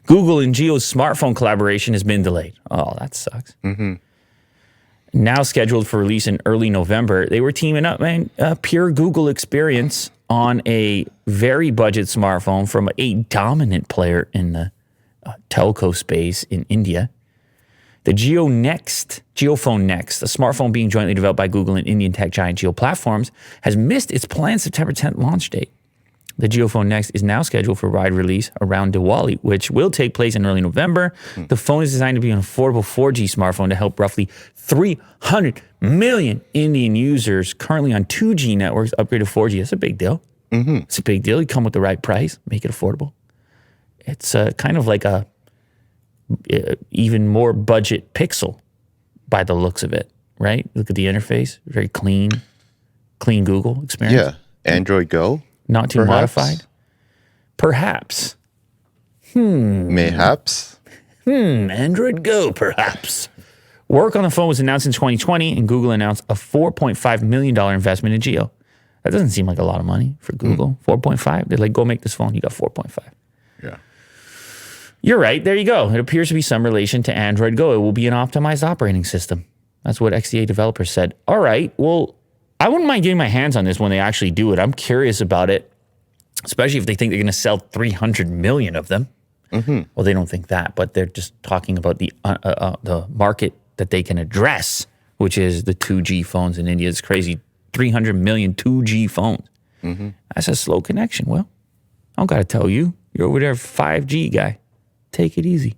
Google and Jio's smartphone collaboration has been delayed. Oh, that sucks. Now scheduled for release in early November. They were teaming up, man. Pure Google experience on a very budget smartphone from a dominant player in the telco space in India. The JioPhone Next, a smartphone being jointly developed by Google and Indian tech giant Jio Platforms, has missed its planned September 10th launch date. The JioPhone Next is now scheduled for wide release around Diwali, which will take place in early November. The phone is designed to be an affordable 4G smartphone to help roughly 300 million Indian users currently on 2G networks upgrade to 4G. That's a big deal. It's a big deal. You come with the right price, make it affordable. It's kind of like a even more budget Pixel by the looks of it, right? Look at the interface, very clean Google experience. Yeah, Android Go. Not too modified. Perhaps. Mayhaps. Android Go, perhaps. Work on the phone was announced in 2020, and Google announced a $4.5 million investment in Jio. That doesn't seem like a lot of money for Google. 4.5. They're like, go make this phone. You got 4.5. Yeah. You're right. There you go. It appears to be some relation to Android Go. It will be an optimized operating system. That's what XDA developers said. All right. Well, I wouldn't mind getting my hands on this when they actually do it. I'm curious about it, especially if they think they're going to sell 300 million of them. Well, they don't think that, but they're just talking about the market that they can address, which is the 2G phones in India. It's crazy. 300 million 2G phones. That's a slow connection. Well, I don't got to tell you. You're over there, 5G guy. Take it easy.